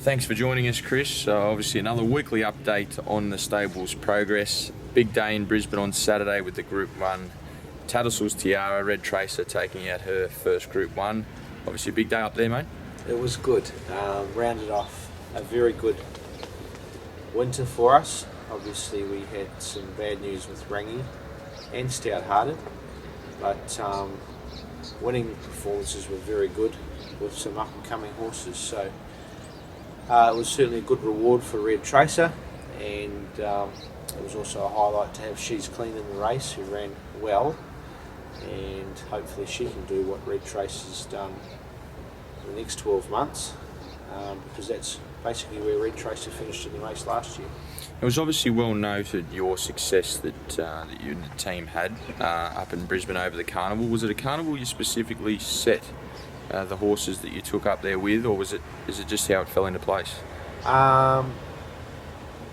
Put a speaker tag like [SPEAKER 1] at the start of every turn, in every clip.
[SPEAKER 1] Thanks for joining us, Chris. Obviously another weekly update on the stable's progress. Big day in Brisbane on Saturday with the Group 1. Tattersalls Tiara, Red Tracer, taking out her first Group 1. Obviously a big day up there, mate.
[SPEAKER 2] It was good. Rounded off a very good winter for us. Obviously we had some bad news with Rangi and Stout Hearted, but winning performances were very good with some up and coming horses. So it was certainly a good reward for Red Tracer, and it was also a highlight to have She's Clean in the race, who ran well, and hopefully she can do what Red Tracer's done in the next 12 months, because that's basically where Red Tracer finished in the race last year.
[SPEAKER 1] It was obviously well noted your success that you and the team had up in Brisbane over the carnival. Was it a carnival you specifically set the horses that you took up there with, or is it just how it fell into place?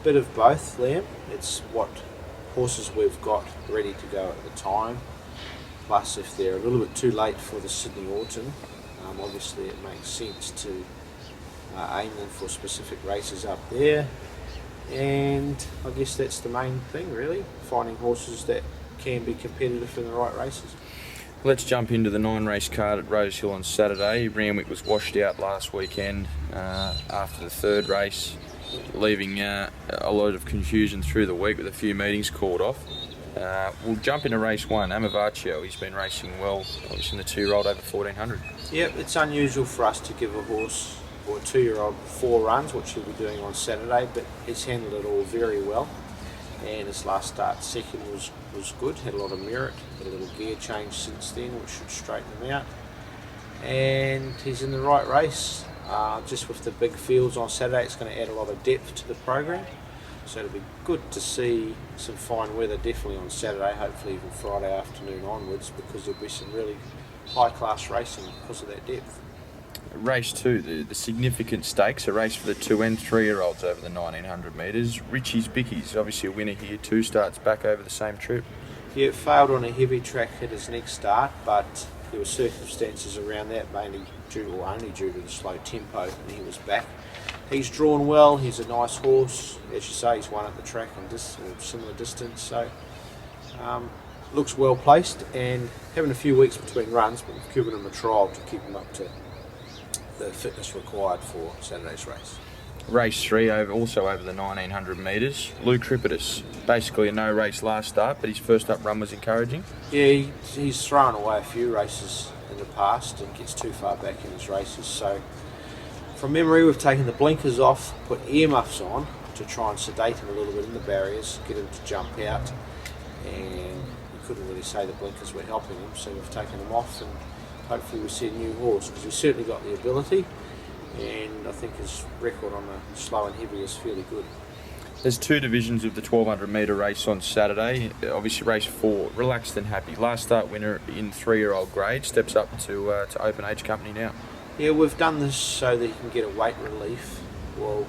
[SPEAKER 2] Bit of both, Liam. It's what horses we've got ready to go at the time, plus if they're a little bit too late for the Sydney Autumn, obviously it makes sense to aim them for specific races up there. And I guess that's the main thing, really, finding horses that can be competitive in the right races.
[SPEAKER 1] Let's jump into the 9-race card at Rosehill on Saturday. Randwick was washed out last weekend after the third race, leaving a lot of confusion through the week with a few meetings called off. We'll jump into race 1. Amavaccio, he's been racing well, obviously in the 2-year-old over 1400.
[SPEAKER 2] Yep, it's unusual for us to give a horse or a 2-year-old 4 runs, which he'll be doing on Saturday, but he's handled it all very well. And his last start, second, was good, had a lot of merit, had a little gear change since then, which should straighten him out. And he's in the right race. Just with the big fields on Saturday, it's going to add a lot of depth to the program. So it'll be good to see some fine weather definitely on Saturday, hopefully even Friday afternoon onwards, because there'll be some really high-class racing because of that depth.
[SPEAKER 1] Race 2, the significant stakes, a race for the 2 and 3-year-olds over the 1900 metres. Richie's Bickies, obviously a winner here, 2 starts back over the same trip.
[SPEAKER 2] Yeah, failed on a heavy track at his next start, but there were circumstances around that, only due to the slow tempo, and he was back. He's drawn well, he's a nice horse, as you say, he's won at the track in similar distance, so looks well placed, and having a few weeks between runs, but we've given him a trial to keep him up to the fitness required for Saturday's race.
[SPEAKER 1] Race 3, also over the 1900 metres. Lucrepidus, basically a no race last start, but his first up run was encouraging.
[SPEAKER 2] Yeah, he's thrown away a few races in the past and gets too far back in his races, so from memory we've taken the blinkers off, put earmuffs on to try and sedate him a little bit in the barriers, get him to jump out, and you couldn't really say the blinkers were helping him, so we've taken them off, and hopefully we see a new horse, because he's certainly got the ability, and I think his record on the slow and heavy is fairly good.
[SPEAKER 1] There's 2 divisions of the 1200 metre race on Saturday. Obviously race 4, Relaxed and Happy. Last start winner in 3-year-old grade, steps up to open age company now.
[SPEAKER 2] Yeah, we've done this so that he can get a weight relief, or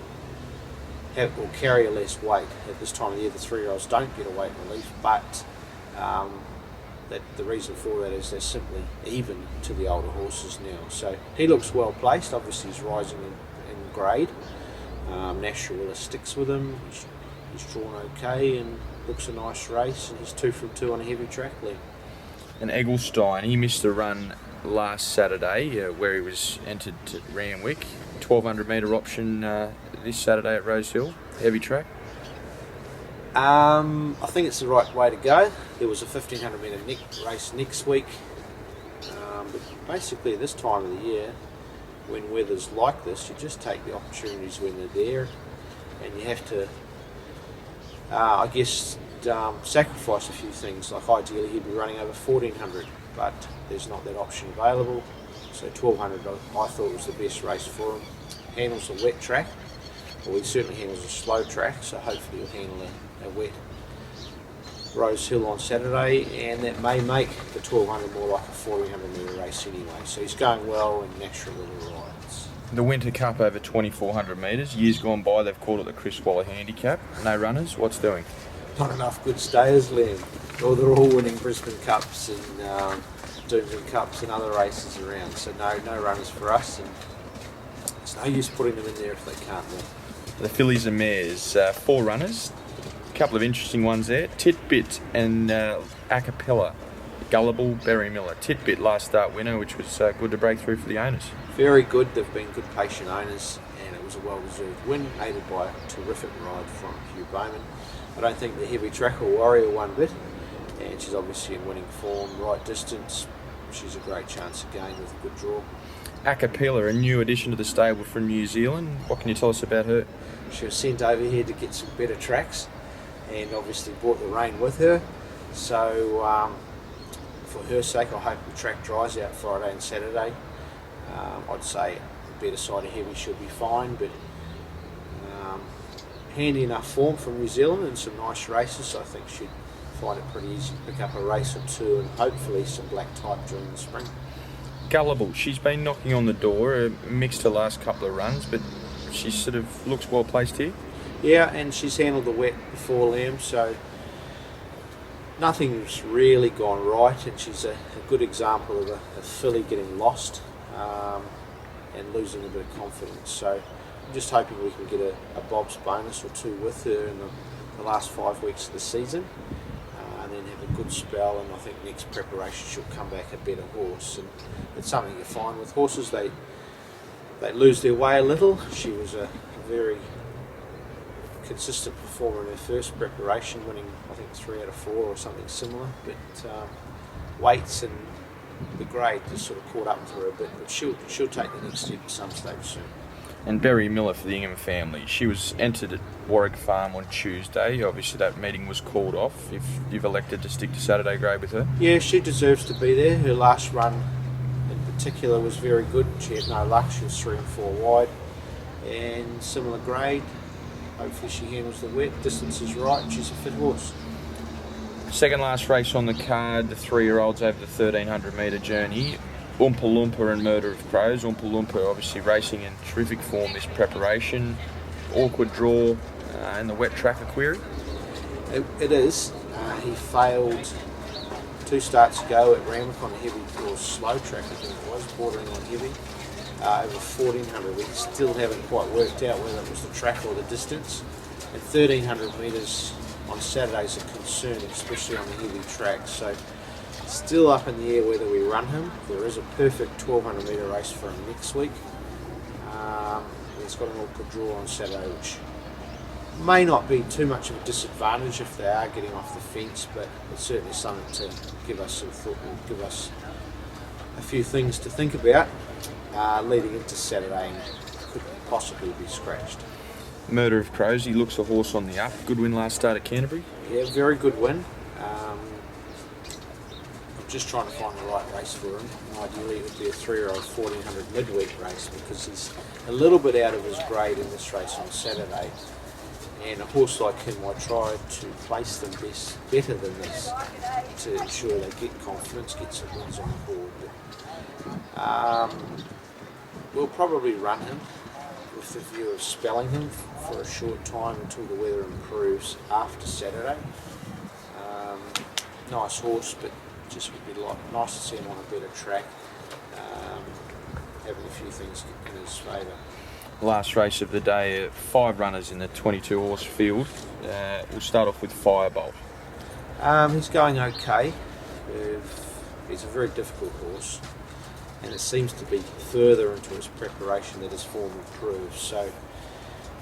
[SPEAKER 2] carry a less weight. At this time of the year the 3-year-olds don't get a weight relief, but the reason for that is they're simply even to the older horses now. So he looks well placed, obviously he's rising in grade. Naturalist sticks with him, he's drawn okay and looks a nice race, and he's 2 from 2 on a heavy track lead.
[SPEAKER 1] And Egglestein, he missed a run last Saturday where he was entered to Randwick. 1200 metre option this Saturday at Rosehill, heavy track.
[SPEAKER 2] I think it's the right way to go. There was a 1500 metre race next week, but basically this time of the year, when weather's like this, you just take the opportunities when they're there, and you have to, I guess, sacrifice a few things. Like ideally he'd be running over 1400, but there's not that option available, so 1200 I thought was the best race for him. Handles a wet track, well, he certainly handles a slow track, so hopefully he'll handle a wet Rosehill on Saturday, and that may make the 1200 more like a 1400 metre race anyway. So he's going well and natural little rides.
[SPEAKER 1] The Winter Cup over 2400 metres. Years gone by they've called it the Chris Waller Handicap. No runners. What's doing?
[SPEAKER 2] Not enough good stayers, Liam. Well, they're all winning Brisbane Cups and Doomsday Cups and other races around. So no runners for us. And It's no use putting them in there if they can't win.
[SPEAKER 1] The fillies and mares, 4 runners. A couple of interesting ones there. Titbit and Acapella. Gullible, Barry Miller. Titbit last start winner, which was good to break through for the owners.
[SPEAKER 2] Very good. They've been good patient owners, and it was a well-deserved win, aided by a terrific ride from Hugh Bowman. I don't think the heavy track will worry her one bit, and she's obviously in winning form, right distance. She's a great chance again with a good draw.
[SPEAKER 1] Acapella, a new addition to the stable from New Zealand. What can you tell us about her?
[SPEAKER 2] She was sent over here to get some better tracks, and obviously brought the rain with her. So for her sake, I hope the track dries out Friday and Saturday. I'd say a better side of heavy should be fine, but handy enough form from New Zealand and some nice races, so I think she'd find it pretty easy to pick up a race or two and hopefully some black type during the spring.
[SPEAKER 1] Gullible, she's been knocking on the door, mixed her last couple of runs, but she sort of looks well placed here.
[SPEAKER 2] Yeah, and she's handled the wet before, Liam, so nothing's really gone right, and she's a good example of a filly getting lost and losing a bit of confidence. So I'm just hoping we can get a Bob's bonus or two with her in the last 5 weeks of the season, and then have a good spell, and I think next preparation she'll come back a better horse. And it's something you find with horses, they lose their way a little. She was a very consistent performer in her first preparation, winning I think 3 out of 4 or something similar, but weights and the grade just sort of caught up with her a bit, but she'll take the next step at some stage soon.
[SPEAKER 1] And Barry Miller for the Ingham family. She was entered at Warwick Farm on Tuesday. Obviously that meeting was called off. If you've elected to stick to Saturday grade with her.
[SPEAKER 2] Yeah, she deserves to be there. Her last run in particular was very good. She had no luck. She was 3 and 4 wide, and similar grade. Hopefully she handles the wet. Distance is right, and she's a fit horse.
[SPEAKER 1] Second last race on the card, the 3-year-olds over the 1300 metre journey. Oompa Loompa and Murder of Crows. Oompa Loompa obviously racing in terrific form this preparation. Awkward draw in the wet track, a query?
[SPEAKER 2] It is. He failed 2 starts ago at Randwick on a heavy or slow track, I think it was, bordering on heavy. Over 1400, we still haven't quite worked out whether it was the track or the distance. And 1300 metres on Saturday is a concern, especially on the heavy track. So still up in the air whether we run him. There is a perfect 1200 metre race for him next week. He's got an awkward draw on Saturday, which may not be too much of a disadvantage if they are getting off the fence, but it's certainly something to give us some thought and give us a few things to think about leading into Saturday, and could possibly be scratched.
[SPEAKER 1] Murder of Crows, he looks a horse on the up. Good win last start at Canterbury.
[SPEAKER 2] Yeah, very good win. I'm just trying to find the right race for him. Ideally it would be a 3-year-old 1400 midweek race, because he's a little bit out of his grade in this race on Saturday. And a horse like him, I try to place them better than this to ensure they get confidence, get some wins on the board. But, we'll probably run him with the view of spelling him for a short time until the weather improves after Saturday. Nice horse, but just would be nice to see him on a better track, having a few things in his favour.
[SPEAKER 1] Last race of the day, 5 runners in the 22 horse field. We'll start off with Firebolt.
[SPEAKER 2] He's going okay. He's a very difficult horse, and it seems to be further into his preparation that his form improves. So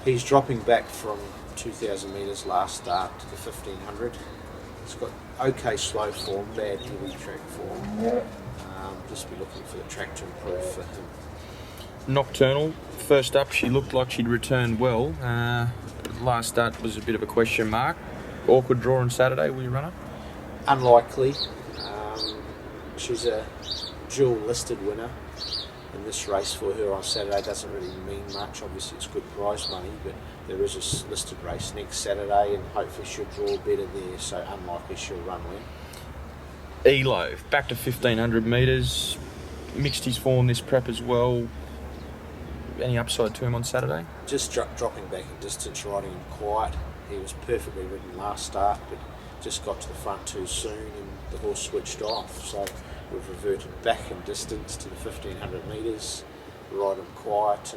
[SPEAKER 2] he's dropping back from 2,000 metres last start to the 1,500. He's got okay slow form, bad heavy track form. Just be looking for the track to improve for him.
[SPEAKER 1] Nocturnal, first up, she looked like she'd returned well. Last start was a bit of a question mark. Awkward draw on Saturday, will you run her?
[SPEAKER 2] Unlikely. She's a dual listed winner, and this race for her on Saturday doesn't really mean much. Obviously it's good prize money, but there is a listed race next Saturday, and hopefully she'll draw better there, so unlikely she'll run well.
[SPEAKER 1] Elo, back to 1,500 metres, mixed his form this prep as well. Any upside to him on Saturday?
[SPEAKER 2] Just dropping back in distance, riding him quiet. He was perfectly ridden last start, but just got to the front too soon and the horse switched off. So we've reverted back in distance to the 1,500 metres, ride him quiet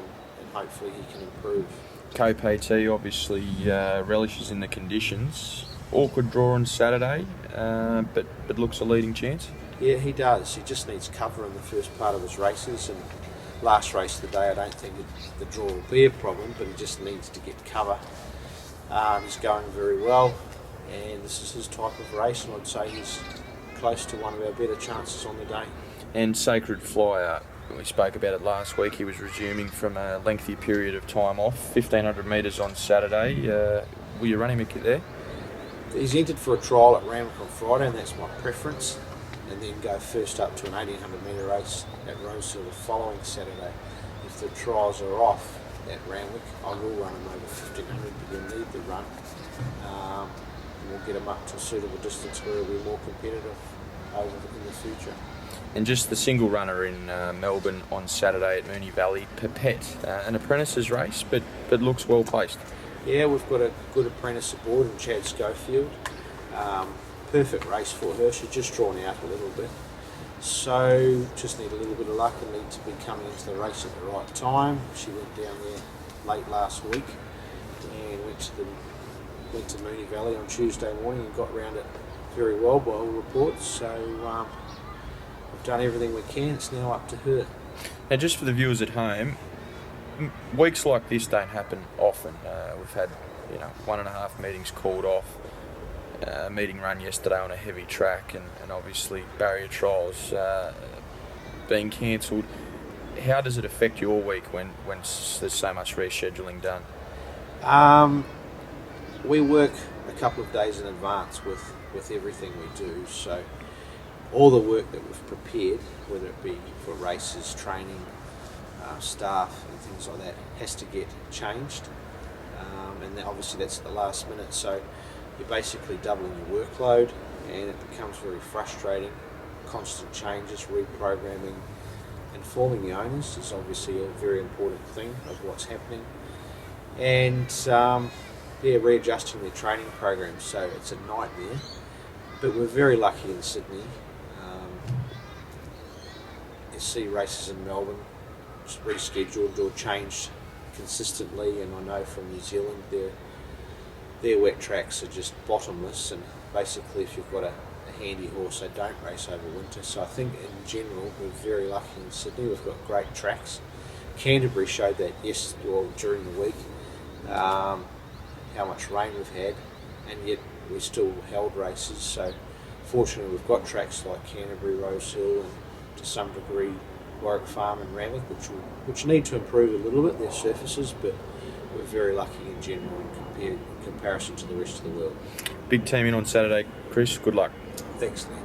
[SPEAKER 2] hopefully he can improve.
[SPEAKER 1] Co-PT obviously relishes in the conditions. Awkward draw on Saturday, but looks a leading chance.
[SPEAKER 2] Yeah, he does. He just needs cover in the first part of his races, and last race of the day I don't think the draw will be a problem, but he just needs to get cover. He's going very well, and this is his type of race, and I'd say he's close to one of our better chances on the day.
[SPEAKER 1] And Sacred Flyer, we spoke about it last week. He was resuming from a lengthy period of time off. 1,500 metres on Saturday. Will you run him there?
[SPEAKER 2] He's entered for a trial at Randwick on Friday, and that's my preference, and then go first up to an 1,800 metre race at Rosehill the following Saturday. If the trials are off at Randwick, I will run him over 1,500, but you'll need the run. And we'll get him up to a suitable distance where he'll be more competitive over in the future.
[SPEAKER 1] And just the single runner in Melbourne on Saturday at Moonee Valley, Pipette, an apprentice's race, but looks well placed.
[SPEAKER 2] Yeah, we've got a good apprentice aboard in Chad Schofield. Perfect race for her. She's just drawn out a little bit. So just need a little bit of luck and need to be coming into the race at the right time. She went down there late last week and went to Moonee Valley on Tuesday morning and got around it very well by all reports. So we've done everything we can. It's now up to her.
[SPEAKER 1] Now, just for the viewers at home, weeks like this don't happen often. We've had 1.5 meetings called off. Meeting run yesterday on a heavy track, and obviously barrier trials being cancelled. How does it affect your week when there's so much rescheduling done?
[SPEAKER 2] We work a couple of days in advance with everything we do, so all the work that we've prepared, whether it be for races, training, staff and things like that, has to get changed, and then obviously that's at the last minute, so you're basically doubling your workload, and it becomes very frustrating. Constant changes, reprogramming, informing the owners is obviously a very important thing of what's happening, and readjusting their training programs, so it's a nightmare. But we're very lucky in Sydney. You see races in Melbourne rescheduled or changed consistently, and I know from New Zealand their wet tracks are just bottomless, and basically if you've got a handy horse, they don't race over winter. So I think in general we're very lucky in Sydney. We've got great tracks. Canterbury showed that during the week, how much rain we've had, and yet we still held races. So fortunately we've got tracks like Canterbury, Rosehill, and to some degree Warwick Farm and Randwick, which need to improve a little bit, their surfaces, but we're very lucky in general in comparison to the rest of the world.
[SPEAKER 1] Big team in on Saturday, Chris. Good luck.
[SPEAKER 2] Thanks, Liam.